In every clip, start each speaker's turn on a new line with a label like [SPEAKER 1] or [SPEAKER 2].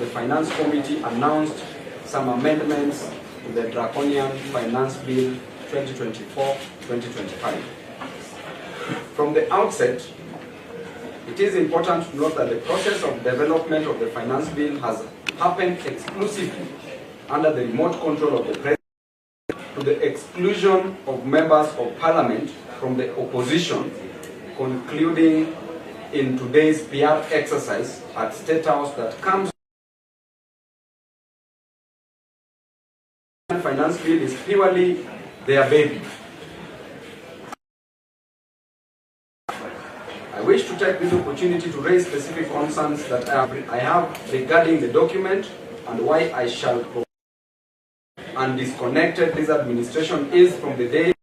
[SPEAKER 1] the Finance Committee announced some amendments to the Draconian Finance Bill 2024-2025. From the outset, it is important to note that the process of development of the Finance Bill has happened exclusively under the remote control of the President, to the exclusion of members of Parliament from the opposition, concluding in today's PR exercise at State House that comes. The Finance Bill is purely their baby. I wish to take this opportunity to raise specific concerns that I have regarding the document and why I shall provide and disconnected this administration is from the daily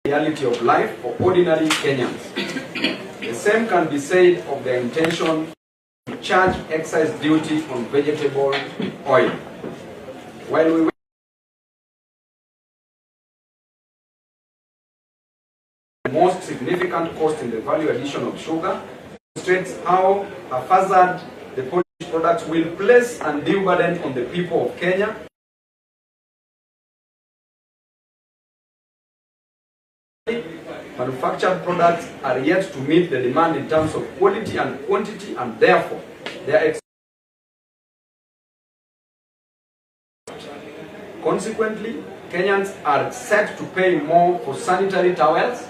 [SPEAKER 1] reality of life for ordinary Kenyans. The same can be said of their intention to charge excise duty on vegetable oil. While we the most significant cost in the value addition of sugar, demonstrates how haphazard the Polish products will place undue burden on the people of Kenya. Manufactured products are yet to meet the demand in terms of quality and quantity, and therefore they are consequently, Kenyans are set to pay more for sanitary towels,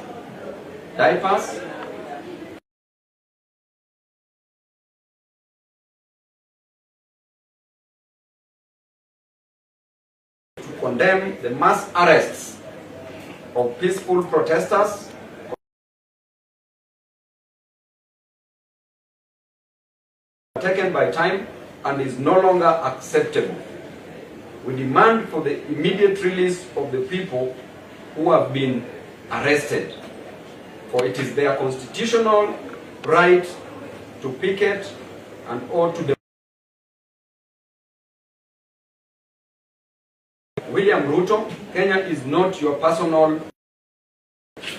[SPEAKER 1] diapers, to condemn the mass arrests of peaceful protesters taken by time and is no longer acceptable. We demand for the immediate release of the people who have been arrested, for it is their constitutional right to picket and or to the William Ruto, Kenya is not your personal,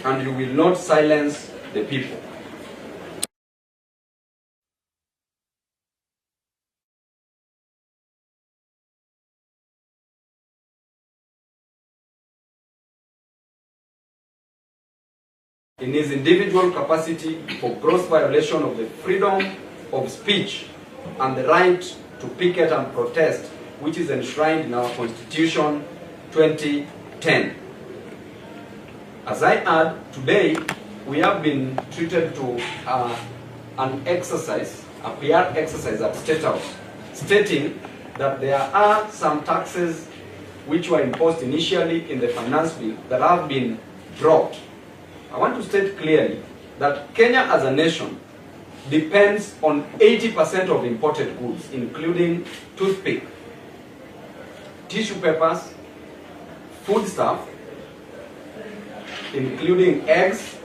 [SPEAKER 1] and you will not silence the people. In his individual capacity for gross violation of the freedom of speech and the right to picket and protest, which is enshrined in our Constitution 2010. As I add, today we have been treated to an exercise, a PR exercise at State House, stating that there are some taxes which were imposed initially in the Finance Bill that have been dropped. I want to state clearly that Kenya as a nation depends on 80% of imported goods, including toothpick, tissue papers, foodstuff, including eggs,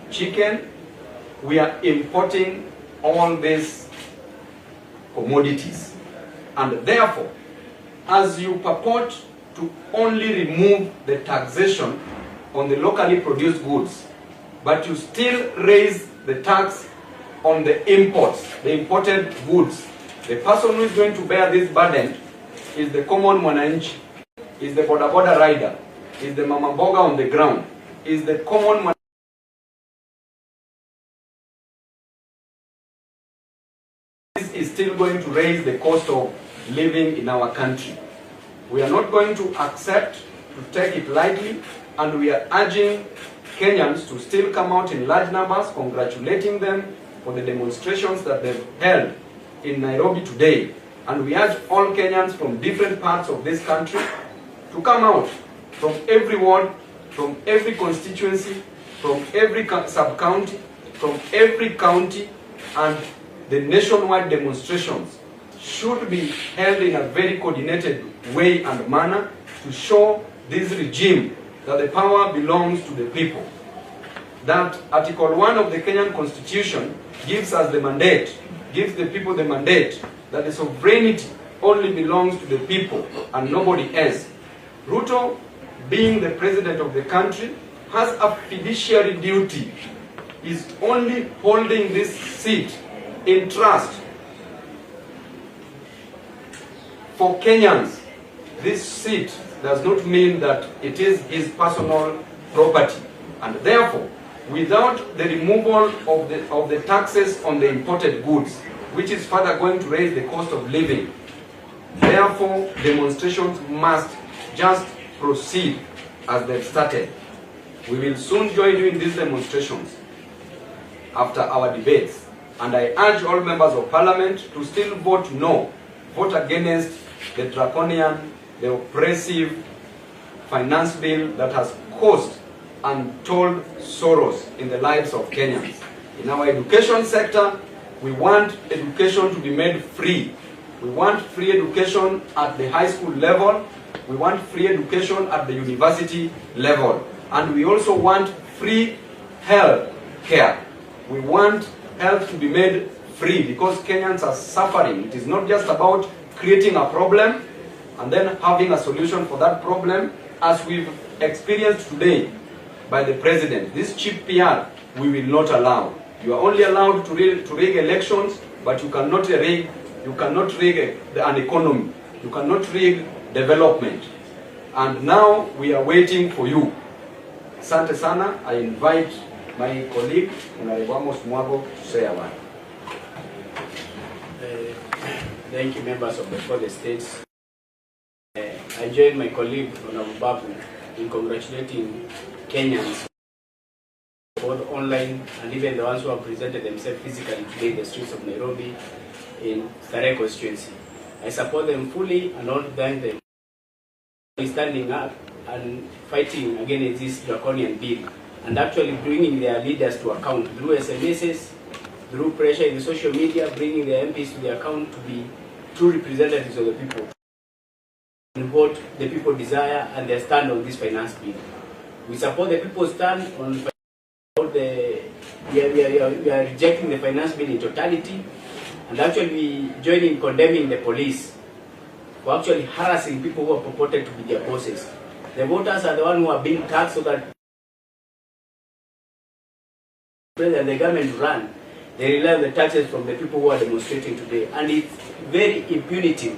[SPEAKER 1] chicken. We are importing all these commodities. And therefore, as you purport to only remove the taxation on the locally produced goods, but you still raise the tax on the imports, the imported goods, the person who is going to bear this burden is the common mwananchi, is the boda boda rider, is the mama boga on the ground, is the common man. This is still going to raise the cost of living in our country. We are not going to accept to take it lightly, and we are urging Kenyans to still come out in large numbers, congratulating them for the demonstrations that they've held in Nairobi today. And we urge all Kenyans from different parts of this country to come out from every ward, from every constituency, from every sub-county, from every county, and the nationwide demonstrations should be held in a very coordinated way and manner to show this regime that the power belongs to the people. That Article 1 of the Kenyan Constitution gives us the mandate, gives the people the mandate that the sovereignty only belongs to the people and nobody else. Ruto, being the president of the country, has a fiduciary duty. He's only holding this seat in trust For Kenyans, this seat does not mean that it is his personal property. And therefore, without the removal of the taxes on the imported goods, which is further going to raise the cost of living, therefore, demonstrations must just proceed as they've started. We will soon join you in these demonstrations after our debates. And I urge all members of parliament to still vote no, vote against the draconian, the oppressive finance bill that has caused untold sorrows in the lives of Kenyans. In our education sector, we want education to be made free. We want free education at the high school level. We want free education at the university level. And we also want free health care. We want health to be made free because Kenyans are suffering. It is not just about creating a problem and then having a solution for that problem, as we've experienced today by the president. This cheap PR, we will not allow. You are only allowed to rig elections, but you cannot rig an economy. You cannot rig development. And now we are waiting for you. Asante sana. I invite my colleague, Honorable Amos Mwago, to say a word.
[SPEAKER 2] Thank you, members of the 4 states. I join my colleague, Honorable Babu, in congratulating Kenyans, both online and even the ones who have presented themselves physically today in the streets of Nairobi in Starehe constituency. I support them fully and want to thank them for standing up and fighting against this draconian bill and actually bringing their leaders to account through SMSs, through pressure in the social media, bringing their MPs to the account to be true representatives of the people and what the people desire and their stand on this finance bill. We support the people's stand on we are rejecting the finance bill in totality, and actually we join in condemning the police for actually harassing people who are purported to be their bosses. The voters are the ones who are being taxed so that the government run. They rely on the taxes from the people who are demonstrating today, and it's very impunitive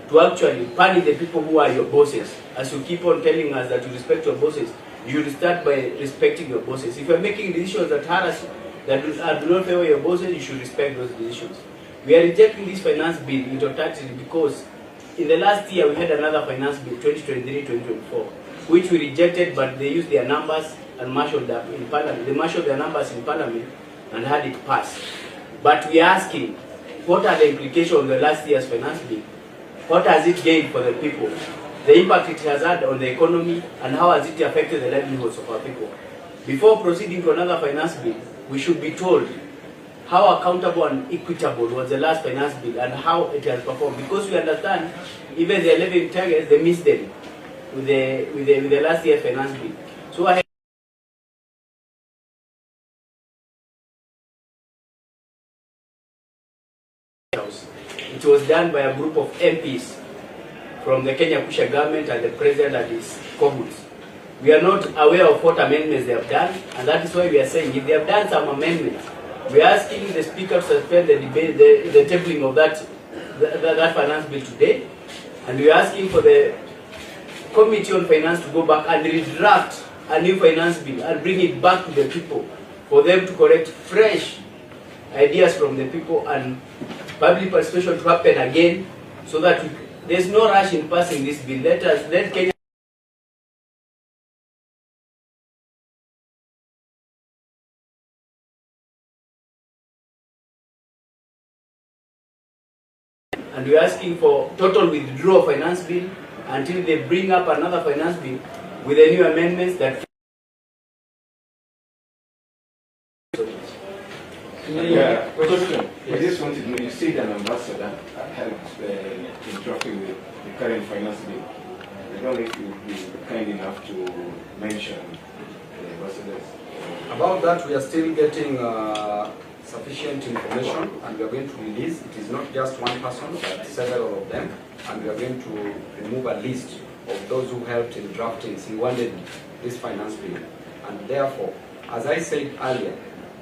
[SPEAKER 2] to actually punish the people who are your bosses. As you keep on telling us that you respect your bosses, you should start by respecting your bosses. If you are making decisions that harass, that do not favor your bosses, you should respect those decisions. We are rejecting this finance bill in totality because in the last year we had another finance bill, 2023-2024, which we rejected, but they used their numbers and marshaled them in parliament. They marshaled their numbers in parliament and had it passed. But we are asking, what are the implications of the last year's finance bill? What has it gained for the people? The impact it has had on the economy, and how has it affected the livelihoods of our people? Before proceeding to another finance bill, we should be told how accountable and equitable was the last finance bill and how it has performed. Because we understand even the 11 targets, they missed them with the last year finance bill. So it was done by a group of MPs from the Kenya Kusha government and the president and his cohorts. We are not aware of what amendments they have done, and that is why we are saying if they have done some amendments, we are asking the speaker to suspend the debate, the tabling of that finance bill today, and we are asking for the Committee on Finance to go back and redraft a new finance bill and bring it back to the people for them to collect fresh ideas from the people and public participation to happen again, so that there's no rush in passing this bill. Let Kenya and we're asking for total withdrawal of finance bill until they bring up another finance bill with the new amendments that
[SPEAKER 3] question. I just wanted to know, you said an ambassador helped in drafting the current finance bill. I don't know if you would be kind enough to mention the ambassadors.
[SPEAKER 1] About that, we are still getting sufficient information, and we are going to release. It is not just one person, but several of them, and we are going to remove a list of those who helped in drafting single-handedly this finance bill. And therefore, as I said earlier,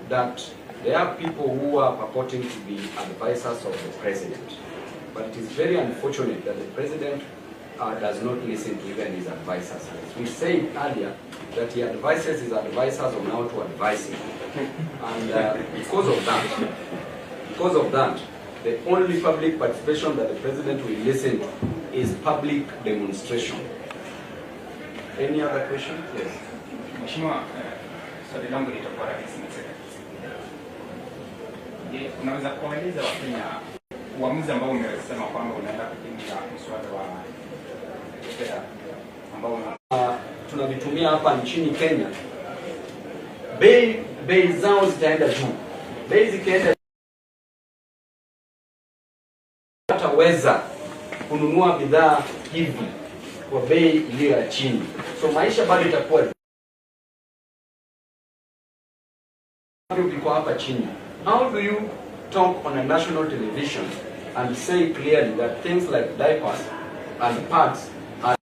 [SPEAKER 1] that there are people who are purporting to be advisors of the president. But it is very unfortunate that the president does not listen to even his advisors. We said earlier that he advises his advisors on how to advise him. And because of that, the only public participation that the president will listen to is public demonstration. Any other question? Yes.
[SPEAKER 4] Mheshimiwa, swali langu litakuwa rahisi na sasa. Je, unaweza kueleza Wakenya uamuzi ambao umesema kwamba unaenda kupinga mswada wa fedha ambao
[SPEAKER 1] tunavitumia hapa nchini Kenya, bei zao zitaenda juu. Bei zikienda, hataweza kununua bidhaa hivi kwa bei iliyo ya chini. So maisha bado itakuwa hapa chini. How do you talk on a national television and say clearly that things like diapers and pads are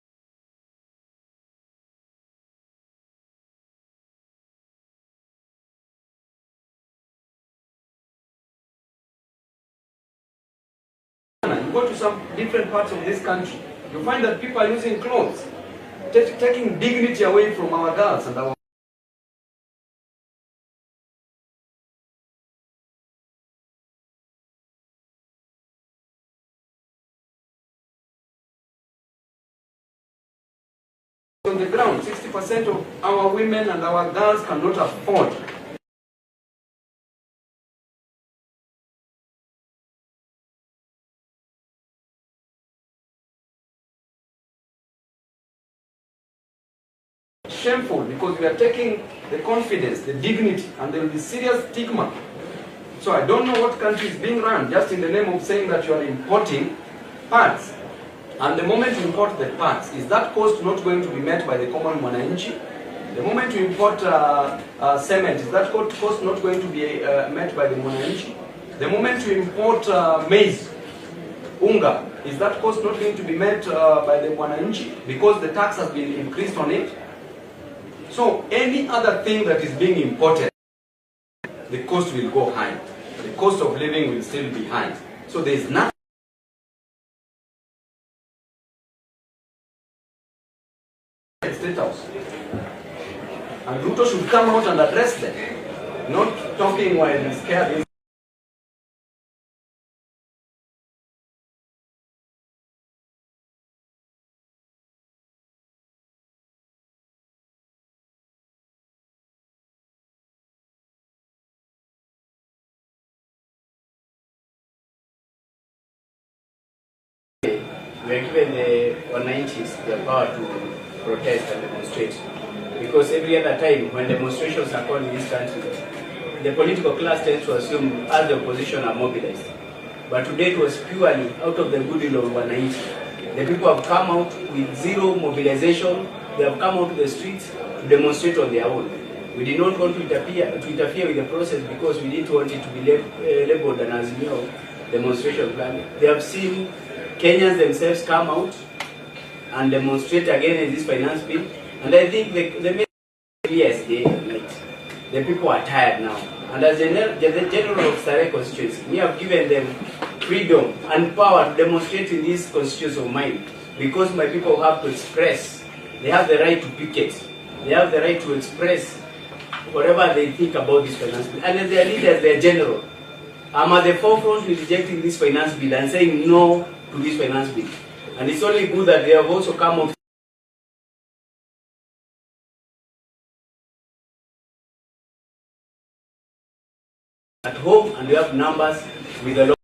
[SPEAKER 1] you go to some different parts of this country, you find that people are using clothes, taking dignity away from our girls and our on the ground. 60% of our women and our girls cannot afford shameful, because we are taking the confidence, the dignity, and there will be serious stigma. So I don't know what country is being run just in the name of saying that you are importing parts. And the moment you import the parts, is that cost not going to be met by the common mwananchi? The moment you import cement, is that cost not going to be met by the mwananchi? The moment you import maize, unga, is that cost not going to be met by the mwananchi because the tax has been increased on it? So any other thing that is being imported, the cost will go high. The cost of living will still be high. So there is nothing. State House. And Ruto should come out and address them, not talking while he's scared.
[SPEAKER 2] We are given the 190s the power to protest and demonstrate. Because every other time when demonstrations are called in this country, the political class tends to assume as the opposition are mobilized. But today it was purely out of the goodwill of 190. The people have come out with zero mobilization. They have come out to the streets to demonstrate on their own. We did not want to interfere with the process because we didn't want it to be labeled an as demonstration plan. They have seen Kenyans themselves come out and demonstrate against this finance bill. And I think the main yes, the people are tired now. And as the general of Sare constituency, we have given them freedom and power to demonstrate in this constituency of mine. Because my people have to express, they have the right to picket, they have the right to express whatever they think about this finance bill. And as their leaders, their general, I'm at the forefront with rejecting this finance bill and saying no to this finance bill. And it's only good that they have also come out at home and we have numbers with the